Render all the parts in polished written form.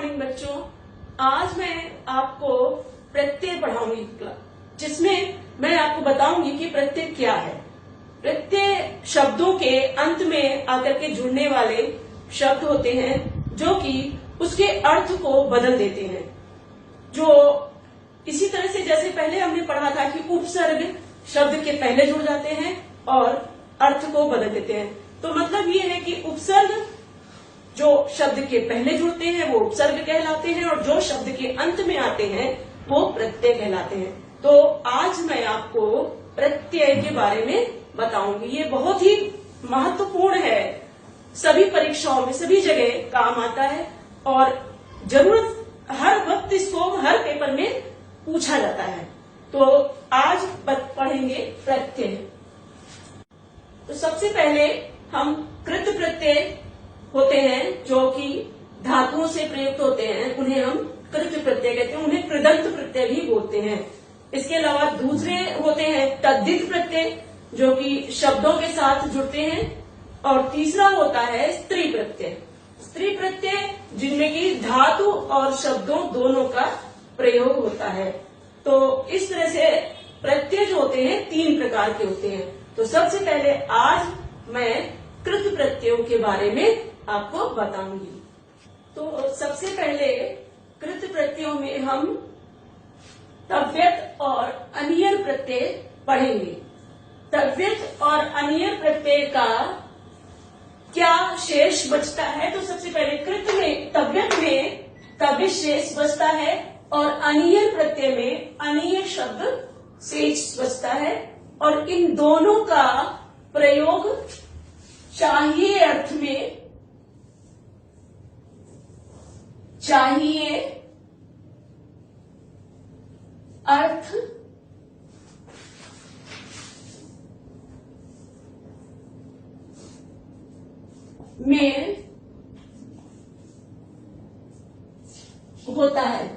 Morning बच्चों। आज मैं आपको प्रत्यय पढ़ाऊंगी जिसमें मैं आपको बताऊंगी कि प्रत्यय क्या है। प्रत्यय शब्दों के अंत में आकर के जुड़ने वाले शब्द होते हैं जो कि उसके अर्थ को बदल देते हैं। जो इसी तरह से जैसे पहले हमने पढ़ा था कि उपसर्ग शब्द के पहले जुड़ जाते हैं और अर्थ को बदल देते हैं। तो मतलब ये है कि उपसर्ग जो शब्द के पहले जुड़ते हैं वो उपसर्ग कहलाते हैं और जो शब्द के अंत में आते हैं वो प्रत्यय कहलाते हैं। तो आज मैं आपको प्रत्यय के बारे में बताऊंगी। ये बहुत ही महत्वपूर्ण है, सभी परीक्षाओं में सभी जगह काम आता है और जरूरत हर वक्त इसको हर पेपर में पूछा जाता है। तो आज पढ़ेंगे प्रत्यय। तो सबसे पहले हम कृत प्रत्यय होते हैं जो कि धातुओं से प्रयुक्त होते हैं, उन्हें हम कृत प्रत्यय कहते हैं। उन्हें कृदंत प्रत्यय भी बोलते हैं। इसके अलावा दूसरे होते हैं तद्धित प्रत्यय जो कि शब्दों के साथ जुड़ते हैं और तीसरा होता है स्त्री प्रत्यय। स्त्री प्रत्यय जिनमें कि धातु और शब्दों दोनों का प्रयोग होता है। तो इस तरह से प्रत्यय जो होते हैं तीन प्रकार के होते हैं। तो सबसे पहले आज मैं कृत प्रत्ययों के बारे में आपको बताऊंगी। तो सबसे पहले कृत प्रत्ययों में हम तव्यत और अनियर प्रत्यय पढ़ेंगे। तव्यत और अनियर प्रत्यय का क्या शेष बचता है? तो सबसे पहले कृत में तव्यत में तव्य शेष बचता है और अनियर प्रत्यय में अनियर शब्द शेष बचता है और इन दोनों का प्रयोग चाहिए अर्थ में चाहिए अर्थ में होता है।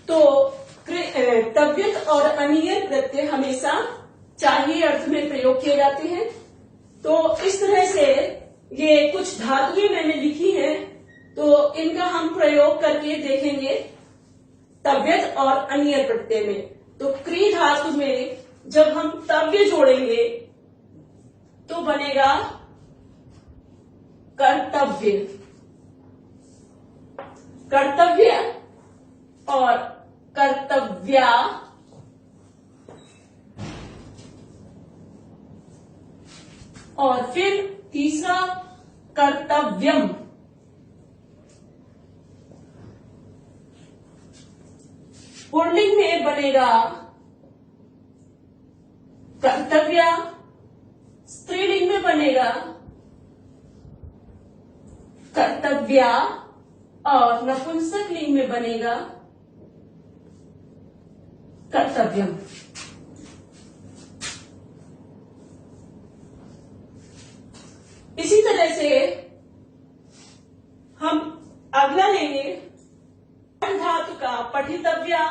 तो तव्यत और अनियर प्रत्यय हमेशा चाहिए अर्थ में प्रयोग किए जाते हैं। तो इस तरह से ये कुछ धातुएं मैंने लिखी हैं, तो इनका हम प्रयोग करके देखेंगे तव्यत और अनियर प्रत्यय में। तो क्री धातु में जब हम तव्य जोड़ेंगे तो बनेगा कर्तव्य। कर्तव्य और कर्तव्या और फिर तीसरा कर्तव्यम। पुल्लिंग में बनेगा कर्तव्या, स्त्रीलिंग में बनेगा कर्तव्या और नपुंसक लिंग में बनेगा कर्तव्यम। इसी तरह से हम अगला लेंगे धातु का पठितव्या,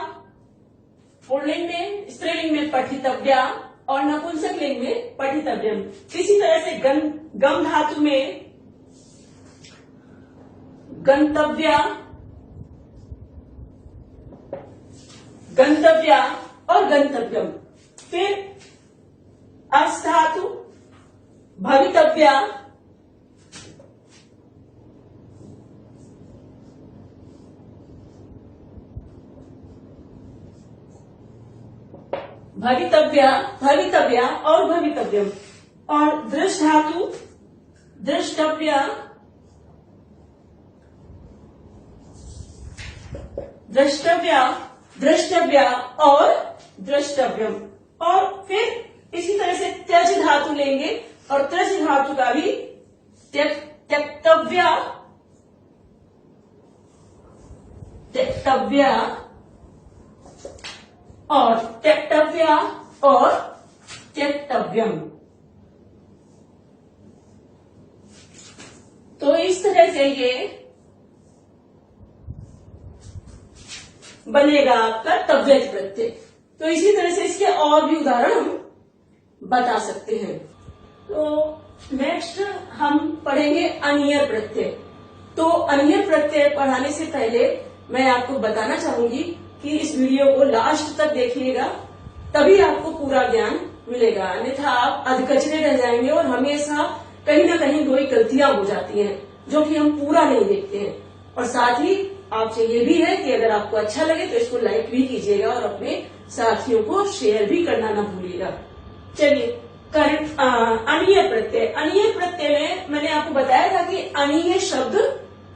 पुल्लिंग में, स्त्रीलिंग में पठितव्या और नपुंसक लिंग में पठितव्यम। इसी तरह से गम धातु में गंतव्या, गंतव्या और गंतव्यम। फिर अस धातु भवितव्या, भवितव्या और भवितव्यम। और दृश धातु दृष्टव्या, द्रष्टव्या और द्रष्टव्यम। और फिर इसी तरह से त्यज धातु लेंगे और त्यज धातु का भी त्यक्तव्या और त्यक्तव्या और त्यक्तव्यम। तो इस तरह से ये बनेगा आपका तव्यत प्रत्यय। तो इसी तरह से इसके और भी उदाहरण हम बता सकते हैं। तो नेक्स्ट हम पढ़ेंगे अनियर प्रत्यय। तो अनियर प्रत्यय पढ़ाने से पहले मैं आपको बताना चाहूंगी कि इस वीडियो को लास्ट तक देखिएगा, तभी आपको पूरा ज्ञान मिलेगा, अन्यथा आप अधकचरे रह जाएंगे और हमेशा कहीं ना कहीं कोई गलतियां हो जाती हैं जो कि हम पूरा नहीं देखते हैं। और साथ ही आपसे ये भी है कि अगर आपको अच्छा लगे तो इसको लाइक भी कीजिएगा और अपने साथियों को शेयर भी करना ना भूलिएगा। चलिए, अनीय प्रत्यय। अनीय प्रत्यय में मैंने आपको बताया था कि अनीय शब्द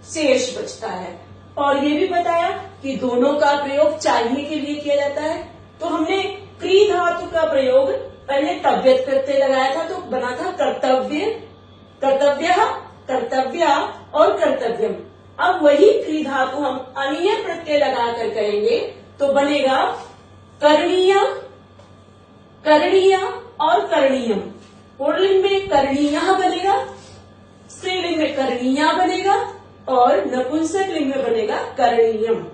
शेष बचता है, और ये भी बताया कि दोनों का प्रयोग चाहिए के लिए किया जाता है। तो हमने क्री धातु का प्रयोग पहले तव्यत प्रत्यय लगाया था, तो बना था कर्तव्य, कर्तव्य, कर्तव्या और कर्तव्यम। अब वही क्री धातु हम अनीय प्रत्यय लगाकर करेंगे तो बनेगा करणीय, करणीय और करणीयम। पुल्लिंग में करणीय बनेगा, स्त्रीलिंग में करणीया बनेगा और नपुंसक लिंग में बनेगा करणीयम।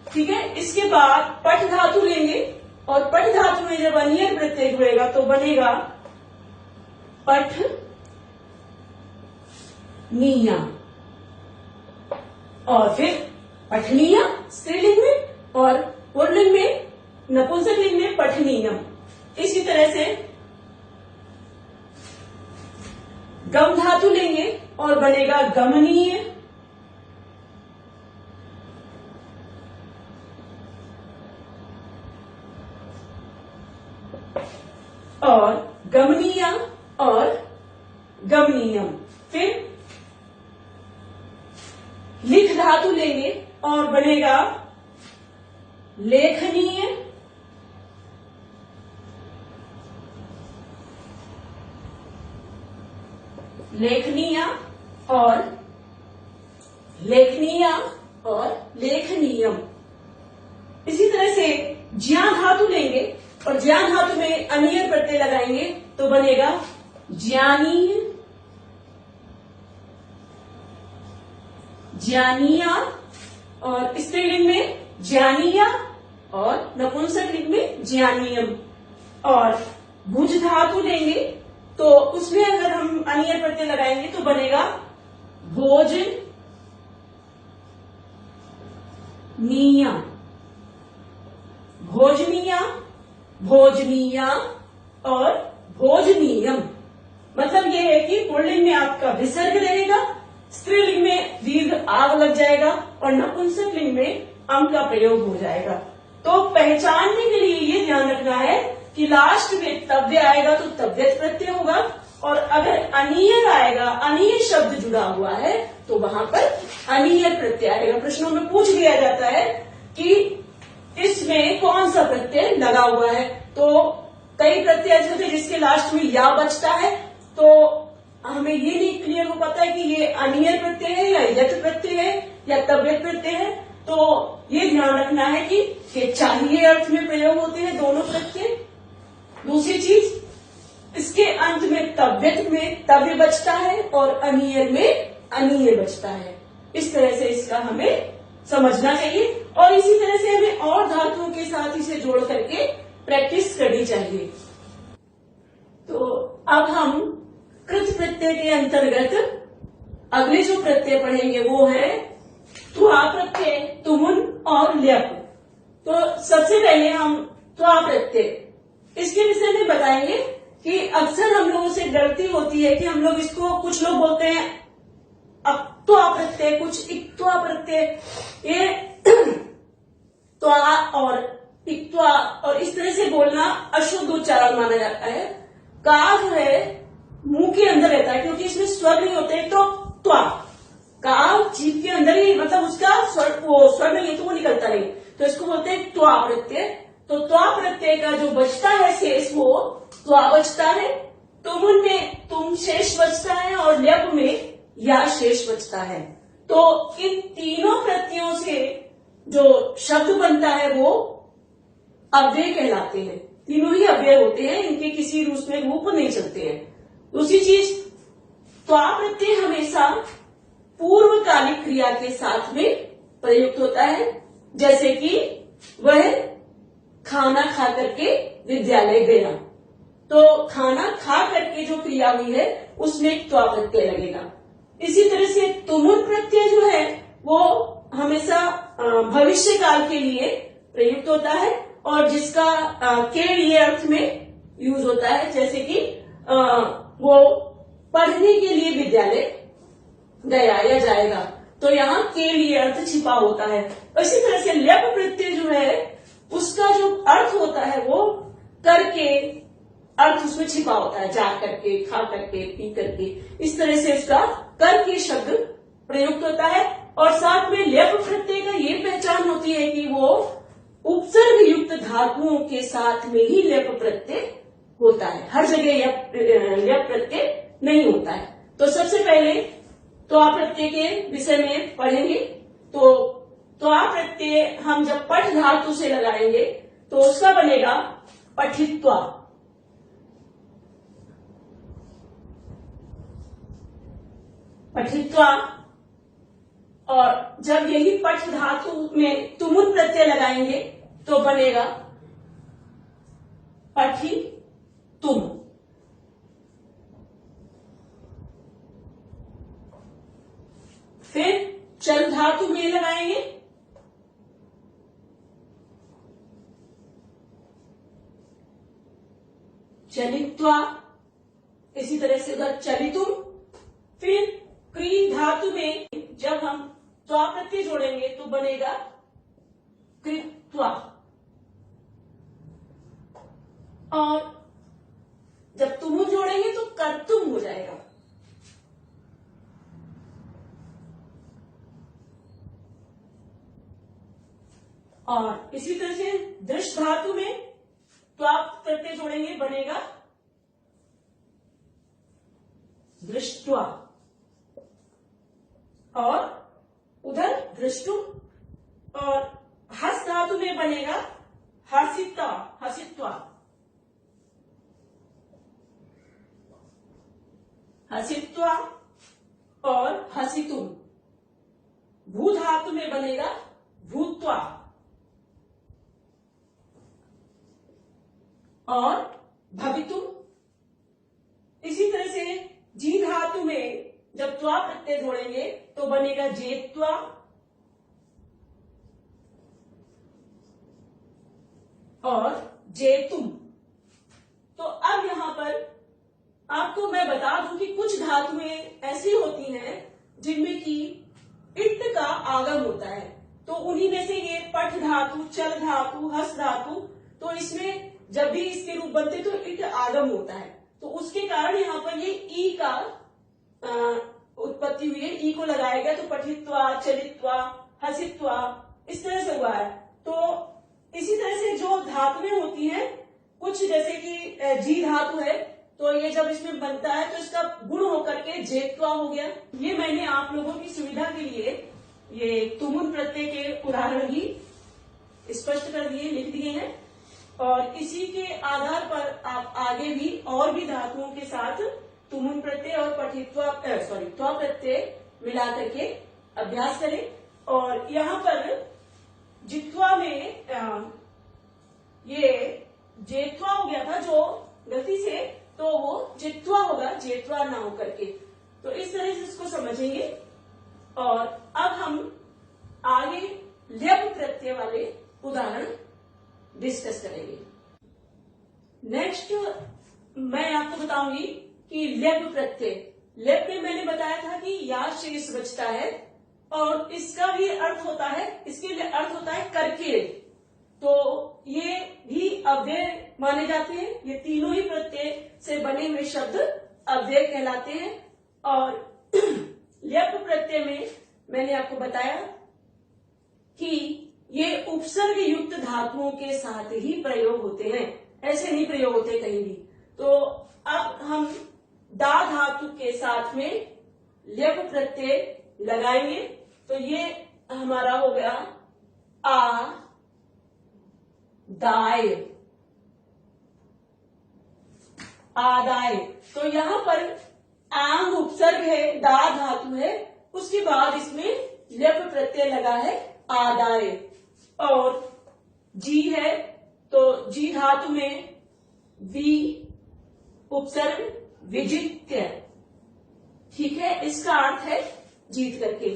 ठीक है। इसके बाद पठ धातु लेंगे और पठ धातु में जब अनियर प्रत्यय जुड़ेगा तो बनेगा पठ नीया, और फिर पठनीय स्त्रीलिंग में और पुल्लिंग में, नपुंसक लिंग में पठनीयम। इसी तरह से गम धातु लेंगे और बनेगा गमनीय, और गमनीय और गमनीयम। फिर लिख धातु लेंगे और बनेगा लेखनीय, लेखनीय और लेखनीय और लेखनीयम। इसी तरह से ज्या धातु लेंगे और ज्या धातु में अनियर प्रत्यय लगाएंगे तो बनेगा ज्ञानीय, ज्ञानीया, और स्त्रीलिंग में ज्ञानीया और नपुंसक लिंग में ज्ञानीयम। और भुज धातु लेंगे तो उसमें अगर हम अनियर प्रत्यय लगाएंगे तो बनेगा भोजन नीया, भोजनीया, भोजनीया और भोजनीयम। मतलब यह है कि पुल्लिंग में आपका विसर्ग रहेगा, स्त्रीलिंग में दीर्घ आग लग जाएगा और नपुंसक लिंग में अम का प्रयोग हो जाएगा। तो पहचानने के लिए ये ध्यान रखना है कि लास्ट में तव्य आएगा तो तव्यत प्रत्यय होगा, और अगर अनीय आएगा, अनीय शब्द जुड़ा हुआ है तो वहां पर अनीय प्रत्यय आएगा। प्रश्नों में पूछ लिया जाता है कि इसमें कौन सा प्रत्यय लगा हुआ है, तो कई प्रत्यय ऐसे होते हैं जिसके लास्ट में या बचता है, तो हमें ये नहीं क्लियर हो पाता है कि ये अनियर प्रत्यय है या यत प्रत्यय है या तव्यत प्रत्यय है। तो ये ध्यान रखना है कि ये चाहिए अर्थ में प्रयोग होते हैं दोनों प्रत्यय। दूसरी चीज, इसके अंत में तव्यत में तव्य बचता है और अनियर में अनीय बचता है। इस तरह से इसका हमें समझना चाहिए, और इसी तरह से हमें और धातुओं के साथ इसे जोड़ करके प्रैक्टिस करनी चाहिए। तो अब हम कृत प्रत्यय के अंतर्गत अगले जो प्रत्यय पढ़ेंगे वो है त्वा प्रत्यय, तुमुन और ल्यप। तो सबसे पहले हम त्वा प्रत्यय, इसके विषय में बताएंगे कि अक्सर हम लोगों से गलती होती है कि हम लोग इसको, कुछ लोग बोलते हैं अक्त्वा प्रत्यय, कुछ इक्त्वा प्रत्यय, ये त्वा और इक्त्वा और इस तरह से बोलना अशुद्ध उच्चारण माना जाता है। का जो है मुंह के अंदर रहता है क्योंकि इसमें स्वर नहीं होते, तो त्वा का जीभ के अंदर ही, मतलब उसका स्वर नहीं है तो वो निकलता नहीं, तो इसको बोलते हैं त्वा प्रत्यय। तो त्वा प्रत्यय का जो बचता है शेष वो त्वा बचता है, तुमुन में तुम शेष बचता है और ल्यप में या शेष बचता है। तो इन तीनों प्रत्ययों से जो शब्द बनता है वो अव्यय कहलाते हैं। तीनों ही अव्यय होते हैं, इनके किसी रूप नहीं चलते हैं। दूसरी चीज, त्वा प्रत्यय हमेशा पूर्वकालिक क्रिया के साथ में प्रयुक्त होता है, जैसे कि वह खाना खा करके विद्यालय गया, तो खाना खा करके जो क्रिया हुई है उसमें त्वा प्रत्यय लगेगा। इसी तरह से तुमुल प्रत्यय जो है वो हमेशा भविष्य काल के लिए प्रयुक्त होता है और जिसका के लिए अर्थ में यूज होता है, जैसे कि वो पढ़ने के लिए विद्यालय गया या जाएगा, तो यहाँ के लिए अर्थ छिपा होता है। इसी तरह से ल्यप प्रत्यय जो है उसका जो अर्थ होता है वो करके अर्थ उसमें छिपा होता है, जा करके, खा करके, पी करके, इस तरह से उसका करके शब्द प्रयुक्त होता है। और साथ में ल्यप प्रत्यय का ये पहचान होती है कि वो उपसर्ग युक्त धातुओं के साथ में ही ल्यप प्रत्यय होता है, हर जगह ल्यप प्रत्यय नहीं होता है। तो सबसे पहले त्वा प्रत्यय के विषय में पढ़ेंगे। तो त्वा प्रत्यय हम जब पठ धातु से लगाएंगे तो उसका बनेगा पठित्वा। पठित्वा। और जब यही पठ धातु में तुमुल प्रत्यय लगाएंगे तो बनेगा पठि तुम। फिर चल धातु में लगाएंगे चलित्वा, इसी तरह से उधर चलितुम। फिर क्री धातु में जब हम त्वा प्रत्यय जोड़ेंगे तो बनेगा कृत्वा। और जब तुम जोड़ेंगे तो कर्तुम हो जाएगा। और इसी तरह से दृश धातु में त्वा प्रत्यय जोड़ेंगे बनेगा दृष्टवा। और उधर दृष्टुम। और हस धातु में बनेगा हसिता, हसित्वा, हसित्वा और हसितुम। भू धातु में बनेगा भूत्वा और भवितुम। इसी तरह से जी धातु में जब त्वा प्रत्यय जोड़ेंगे तो बनेगा जेत्वा और जेतुम। तो अब यहां पर आपको मैं बता दूं कि कुछ धातुएं ऐसी होती हैं जिनमें कि इट का आगम होता है। तो उन्हीं में से ये पठ धातु, चल धातु, हस धातु, तो इसमें जब भी इसके रूप बनते तो इट आगम होता है। तो उसके कारण यहाँ पर ये ई का उत्पत्ति हुई है, ई को लगाया गया तो पठित्वा, चलित्वा, हसित्वा, इस तरह से हुआ है। तो इसी तरह से जो धातुएं होती हैं कुछ, जैसे कि जी धातु है तो ये जब इसमें बनता है तो इसका गुण होकर के जेत्वा हो गया। ये मैंने आप लोगों की सुविधा के लिए ये तुमुल प्रत्यय के उदाहरण ही स्पष्ट कर दिए, लिख दिए हैं। और इसी के आधार पर आप आगे भी और भी धातुओं के साथ तुमुल प्रत्यय और पठित्वा त्वा प्रत्यय मिला करके अभ्यास करें। और यहाँ पर जित्वा में ये जेत्वा हो गया था जो गलती से, तो वो जित्वा होगा, जेत्वा ना हो करके। तो इस तरह से इसको समझेंगे। और अब हम आगे ल्यप प्रत्यय वाले उदाहरण डिस्कस करेंगे। नेक्स्ट मैं आपको बताऊंगी कि ल्यप प्रत्यय। ल्यप में मैंने बताया था कि या शेष बचता है और इसका भी अर्थ होता है, इसके लिए अर्थ होता है करके। तो ये भी अव्यय माने जाते हैं। ये तीनों ही प्रत्यय से बने हुए शब्द अव्यय कहलाते हैं। और ल्यप प्रत्यय में मैंने आपको बताया कि ये उपसर्ग युक्त धातुओं के साथ ही प्रयोग होते हैं, ऐसे नहीं प्रयोग होते कहीं भी। तो अब हम दा धातु के साथ में ल्यप प्रत्यय लगाएंगे। तो ये हमारा हो गया आ दाय, आदाय। तो यहां पर आंग उपसर्ग है, दा धातु है, उसके बाद इसमें ल्यप प्रत्यय लगा है आदाय। और जी है तो जी धातु में वी उपसर्ग विजित्य, ठीक है, इसका अर्थ है जीत करके।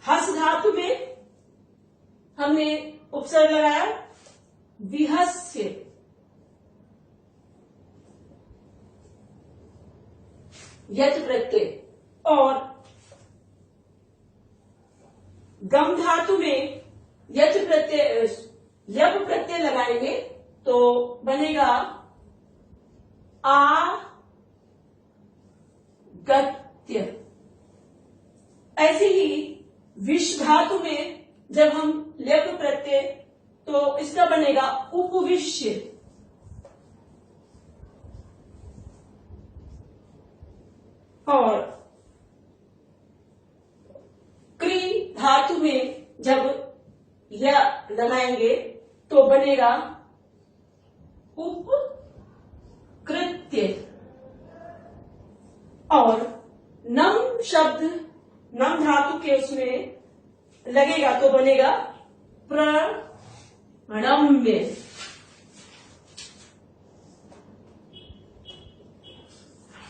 हस धातु में हमने उपसर्ग लगाया विहस्य, यत प्रत्यय, और गम धातु में यत प्रत्यय यप प्रत्यय लगाएंगे तो बनेगा आगत्य। ऐसे ही विष धातु में जब हम लेप प्रत्यय तो इसका बनेगा उपविश्य। और क्री धातु में जब य लगाएंगे तो बनेगा उपकृत्य। और नम शब्द नम धातु के उसमें लगेगा तो बनेगा प्रणम्य।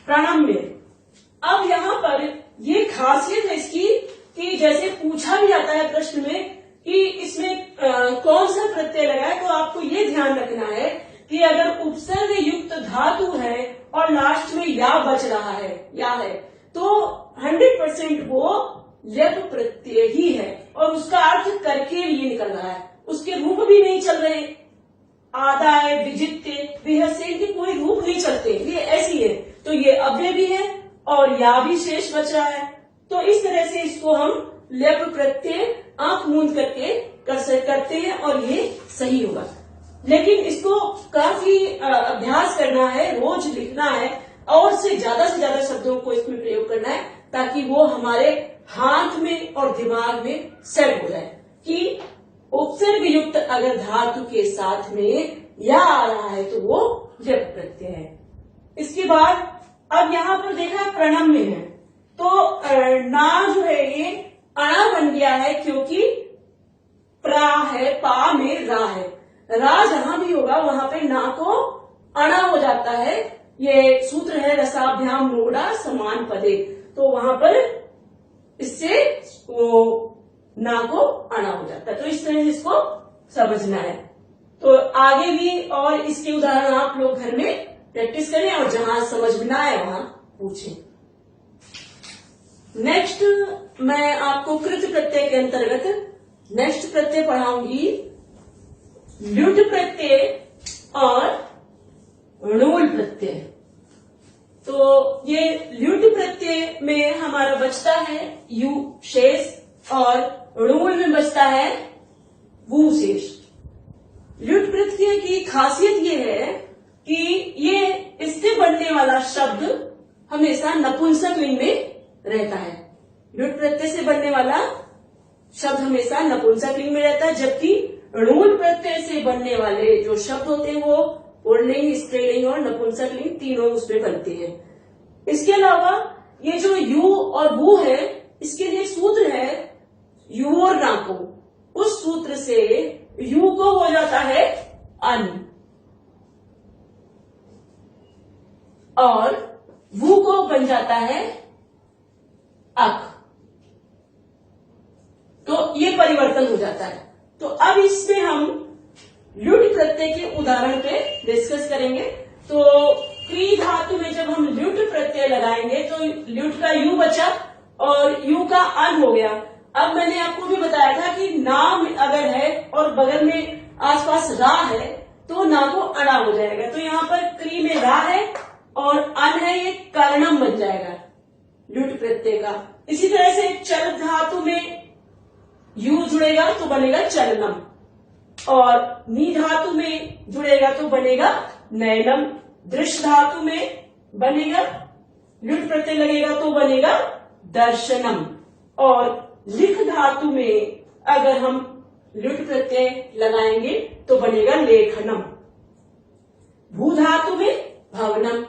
प्रणम्य। अब यहां पर ये खासियत है इसकी कि जैसे पूछा भी जाता है प्रश्न में कि इसमें कौन सा प्रत्यय लगा है, तो आपको ये ध्यान रखना है कि अगर उपसर्ग युक्त धातु है और लास्ट में या बच रहा है, या है, तो 100% वो लेप प्रत्यय ही है और उसका अर्थ करके लिए निकल रहा है। उसके रूप भी नहीं चल रहे, आदाय, विजित्य, विहस्य, इनके कोई रूप नहीं चलते, ये ऐसी है। तो ये अव्यय भी है और या भी शेष बच रहा है। तो इस तरह से इसको हम लेप प्रत्यय आंख मूंद करके करते हैं और ये सही होगा। लेकिन इसको काफी अभ्यास करना है, रोज लिखना है और से ज्यादा शब्दों को इसमें प्रयोग करना है ताकि वो हमारे हाथ में और दिमाग में सेट हो जाए कि उपसर्ग युक्त अगर धातु के साथ में या आ रहा है तो वो लेप प्रत्यय है। इसके बाद अब यहाँ पर देखा प्रणम्य है, तो ना जो है ये अणा बन गया है क्योंकि प्रा है, पा में रा है। रा जहां भी होगा वहां पे ना को अणा हो जाता है। ये सूत्र है रसाभ्याम नोडा समान पदे, तो वहां पर इससे वो ना को अणा हो जाता है। तो इस तरह से इसको समझना है। तो आगे भी और इसके उदाहरण आप लोग घर में प्रैक्टिस करें और जहां समझ में ना आए वहां पूछें। नेक्स्ट मैं आपको कृत प्रत्यय के अंतर्गत नेक्स्ट प्रत्यय पढ़ाऊंगी ल्युट प्रत्यय और णुल प्रत्यय। तो ये ल्युट प्रत्यय में हमारा बचता है यू शेष और णुल में बचता है वू शेष। ल्युट प्रत्यय की खासियत ये है कि ये इससे बनने वाला शब्द हमेशा नपुंसक लिंग में रहता है। ल्युट प्रत्यय से बनने वाला शब्द हमेशा नपुंसक लिंग में रहता है, जबकि णुल प्रत्यय से बनने वाले जो शब्द होते हैं वो पुल्लिंग, स्त्रीलिंग और नपुंसक लिंग तीनों उसमें बनते हैं। इसके अलावा ये जो यू और वू है, इसके लिए सूत्र है यू और ना को। उस सूत्र से यू को हो जाता है अन और वू को बन जाता है अक। तो ये परिवर्तन हो जाता है। तो अब इसमें हम ल्युट प्रत्यय के उदाहरण पे डिस्कस करेंगे। तो क्री धातु में जब हम ल्युट प्रत्यय लगाएंगे तो ल्युट का यू बचा और यू का अन हो गया। अब मैंने आपको भी बताया था कि नाम अगर है और बगल में आसपास रा है तो ना को अड़ा हो जाएगा। तो यहाँ पर क्री में रा है और अन है, ये कर्णम बन जाएगा ल्युट प्रत्यय का। इसी तरह से चल धातु में यू जुड़ेगा तो बनेगा चलनम और नी धातु में जुड़ेगा तो बनेगा नयनम। दृश्य धातु में बनेगा ल्युट प्रत्यय लगेगा तो बनेगा दर्शनम और लिख धातु में अगर हम ल्युट प्रत्यय लगाएंगे तो बनेगा लेखनम। भू धातु में भवनम।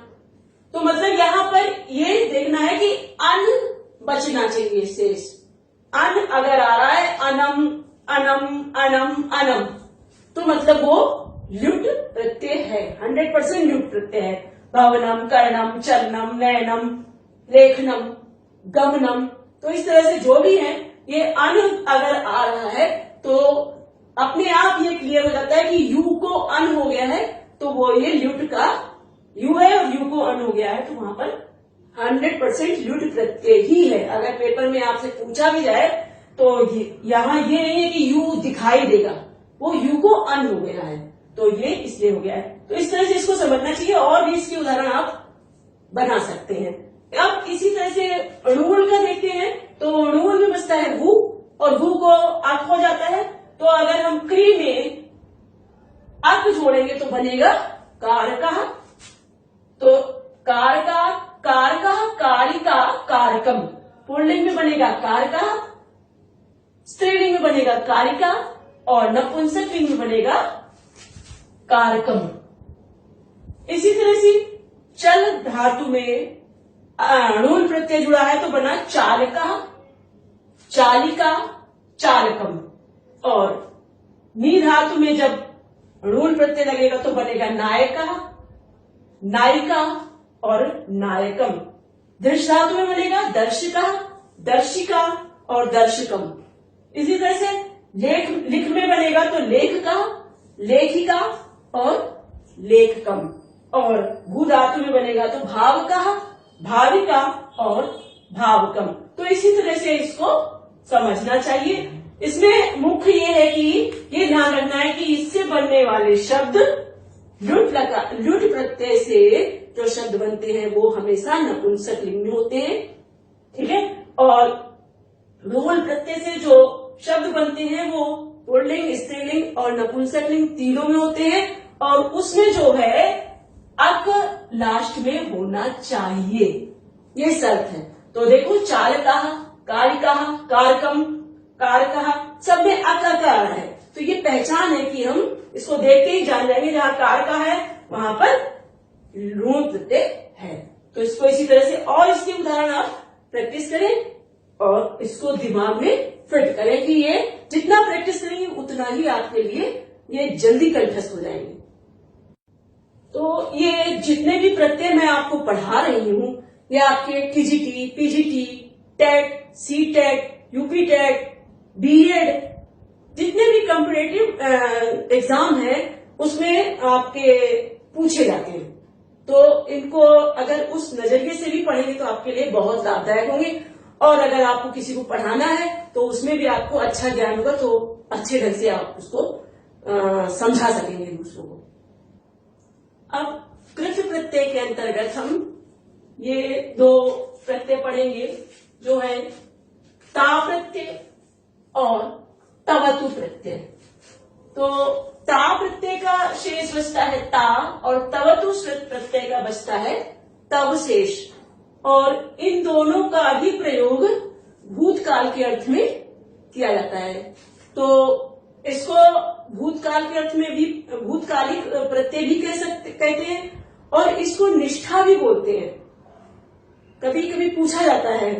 तो मतलब यहां पर ये देखना है कि अन बचना चाहिए शेष। अन अगर आ रहा है अनम अनम अनम अनम तो मतलब वो ल्युट प्रत्यय है, 100% ल्युट प्रत्यय है। भवनम, कर्णम, चलनम, नयनम, लेखनम गमनम। तो इस तरह से जो भी है ये अन अगर आ रहा है तो अपने आप ये क्लियर हो जाता है कि यू को अन हो गया है, तो वो ये ल्यूट का यू है और यू को अन हो गया है, तो वहां पर 100% ल्यूट प्रत्यय ही है। अगर पेपर में आपसे पूछा भी जाए तो यहाँ ये नहीं है कि यू दिखाई देगा, वो यू को अन हो गया है, तो ये इसलिए हो गया है। तो इस तरह से इसको समझना चाहिए और भी इसके उदाहरण आप बना सकते हैं। अब इसी तरह से अणुवल का देखते हैं, तो अणुवल में बचता है वू और वू को अक हो जाता है, तो अगर हम क्री में अक जोड़ेंगे तो बनेगा कारकः। तो कारका, कारकः, कारिका, कारकम। पुल्लिंग में बनेगा कारकः, स्त्रीलिंग में बनेगा कारिका और नपुंसक लिंग में बनेगा कारकम। इसी तरह से चल धातु में अणुल प्रत्यय जुड़ा है तो बना चालका, चालिका, चालकम। और नी धातु में जब अणुल प्रत्यय लगेगा तो बनेगा नायका, नायिका और नायकम। दृश धातु में बनेगा दर्शिका, दर्शिका और दर्शकम। इसी तरह से लिख में बनेगा तो लेखका, लेखिका और लेखकम। और भू धातु में बनेगा तो भावका, भाविका और भावकम। तो इसी तरह से इसको समझना चाहिए। इसमें मुख्य ये है कि ये ध्यान रखना है कि इससे बनने वाले शब्द लुट प्रत्यय से जो शब्द बनते हैं वो हमेशा नपुंसक लिंग में होते हैं, ठीक है। और रोल प्रत्यय से जो शब्द बनते हैं वो पुल्लिंग, स्त्रीलिंग और नपुंसक लिंग तीनों में होते हैं, और उसमें जो है अक लास्ट में होना चाहिए, ये शर्त है। तो देखो चालकः, कारिकः, कारकम, कारकः सब में अक आ रहा है, तो ये पहचान है कि हम इसको देख के ही जान जाएंगे जहां कारका है वहां पर लूट प्रत्यय है। तो इसको इसी तरह से और इसके उदाहरण आप प्रैक्टिस करें और इसको दिमाग में फिट करें कि ये जितना प्रैक्टिस करेंगे उतना ही आपके लिए ये जल्दी कंठस्थ हो जाएंगे। तो ये जितने भी प्रत्यय मैं आपको पढ़ा रही हूँ ये आपके TGT, PGT, TET, CTET, UP TET, B Ed जितने भी कॉम्पिटिटिव एग्जाम है उसमें आपके पूछे जाते हैं। तो इनको अगर उस नजरिए से भी पढ़ेंगे तो आपके लिए बहुत लाभदायक होंगे, और अगर आपको किसी को पढ़ाना है तो उसमें भी आपको अच्छा ज्ञान होगा, तो अच्छे ढंग से आप उसको समझा सकेंगे दूसरों को। अब कृत प्रत्यय के अंतर्गत हम ये दो प्रत्यय पढ़ेंगे जो है ता प्रत्यय और तवतु प्रत्यय। तो ता प्रत्यय का शेष बचता है ता और तवतु प्रत्यय का बचता है तव शेष, और इन दोनों का ही प्रयोग भूतकाल के अर्थ में किया जाता है। तो इसको भूतकाल के अर्थ में भी भूतकालिक प्रत्यय भी कहते हैं, और इसको निष्ठा भी बोलते हैं। कभी कभी पूछा जाता है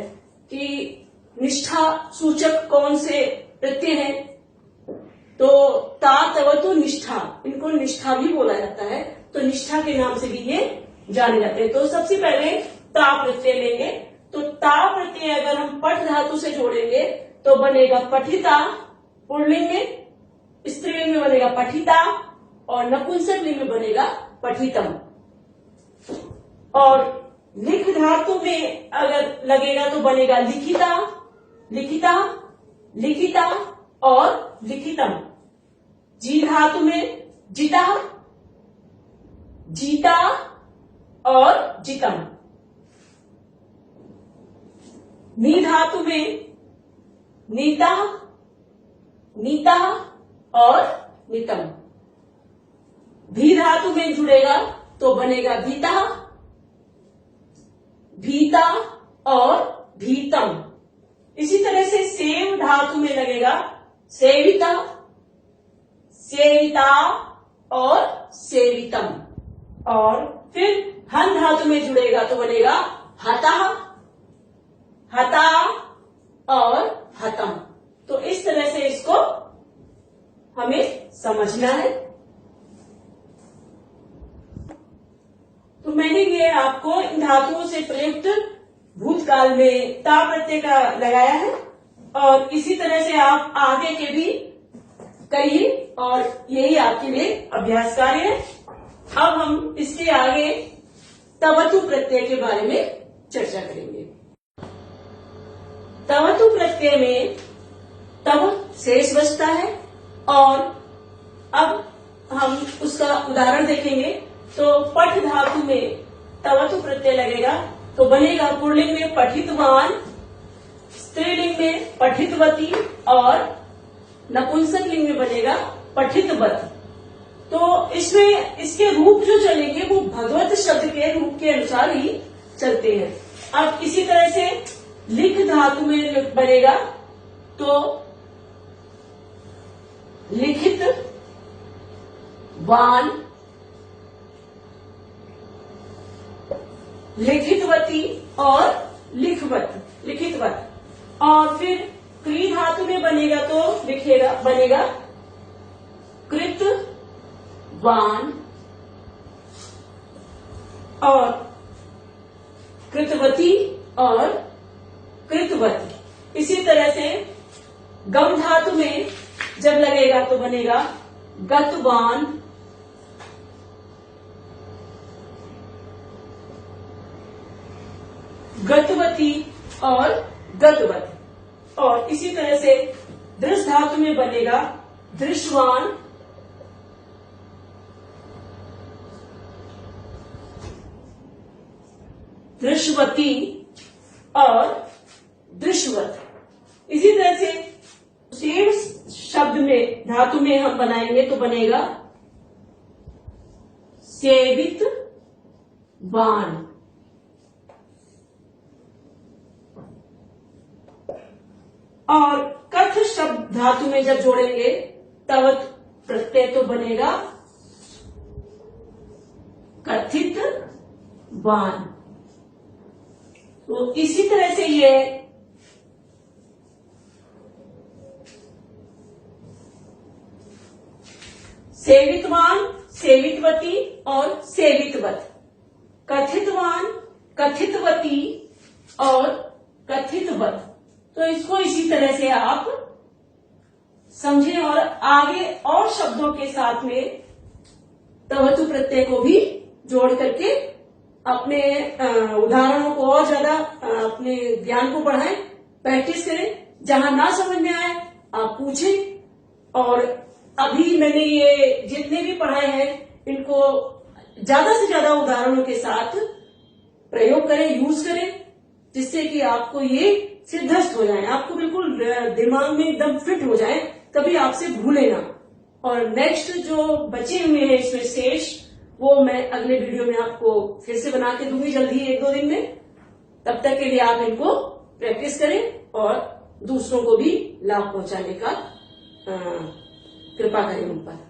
कि निष्ठा सूचक कौन से प्रत्यय है, तो ता तवतु निष्ठा, इनको निष्ठा भी बोला जाता है, तो निष्ठा के नाम से भी ये जाने जाते हैं। तो सबसे पहले ता प्रत्यय लेंगे, तो ता प्रत्यय अगर हम पठ धातु से जोड़ेंगे तो बनेगा पठिता, पुल्लिंग में, स्त्रीलिंग में बनेगा पठिता और नपुंसक लिंग में बनेगा पठितम। और लिख धातु में अगर लगेगा तो बनेगा लिखिता, लिखिता, लिखिता और लिखितम। जी धातु में जिता, जीता और जितम। नी धातु में नीता, नीता और नितम। भी धातु में जुड़ेगा तो बनेगा भीता, भीता और भीतम। इसी तरह से सेव धातु में लगेगा सेविता, सेविता और सेवितम। और फिर हन धातु में जुड़ेगा तो बनेगा हता, हता और हतम। तो इस तरह से इसको हमें समझना है। तो मैंने ये आपको इन धातुओं से प्रयुक्त भूतकाल भूतकाल में ता प्रत्यय का लगाया है और इसी तरह से आप आगे के भी करिए और यही आपके लिए अभ्यास कार्य है। अब हम इसके आगे तवतु प्रत्यय के बारे में चर्चा करेंगे। तवतु प्रत्यय में तव शेष बचता है और अब हम उसका उदाहरण देखेंगे। तो पठ धातु में तवतु प्रत्यय लगेगा तो बनेगा पुल्लिंग में पठितवान, स्त्रीलिंग में पठितवती और नपुंसक लिंग में बनेगा पठितवत। तो इसमें इसके रूप जो चलेंगे वो भगवत शब्द के रूप के अनुसार ही चलते हैं। अब इसी तरह से लिख धातु में बनेगा तो लिखित वान, लिखितवती और लिखितवत। और फिर क्री धातु में बनेगा तो बनेगा कृत वान और कृतवती और कृतवत। इसी तरह से गम धातु में जब लगेगा तो बनेगा गतवान, गतवती और गतवत। और इसी तरह से दृश धातु में बनेगा दृश्यवान, दृश्यवती और दृश्यवत। इसी तरह से सेम शब्द में धातु में हम बनाएंगे तो बनेगा सेवित वान। और कथ शब्द धातु में जब जोड़ेंगे तवत प्रत्यय तो बनेगा कथित वान। तो इसी तरह से ये सेवितवान, सेवितवती और सेवितवत, कथितवान, कथितवती और कथितवत। तो इसको इसी तरह से आप समझें और आगे और शब्दों के साथ में तवतु प्रत्यय को भी जोड़ करके अपने उदाहरणों को और ज्यादा अपने ज्ञान को बढ़ाएं, प्रैक्टिस करें। जहां ना समझ में आए आप पूछें। और अभी मैंने ये जितने भी पढ़ाए हैं इनको ज्यादा से ज्यादा उदाहरणों के साथ प्रयोग करें, यूज करें, जिससे कि आपको ये सिद्धस्त हो जाए, आपको बिल्कुल दिमाग में एकदम फिट हो जाए, कभी आपसे भूले ना। और नेक्स्ट जो बचे हुए हैं इसमें शेष, वो मैं अगले वीडियो में आपको फिर से बना के दूंगी जल्दी ही 1-2 दिन में। तब तक के लिए आप इनको प्रैक्टिस करें और दूसरों को भी लाभ पहुंचाने का कृपा करें उन पर।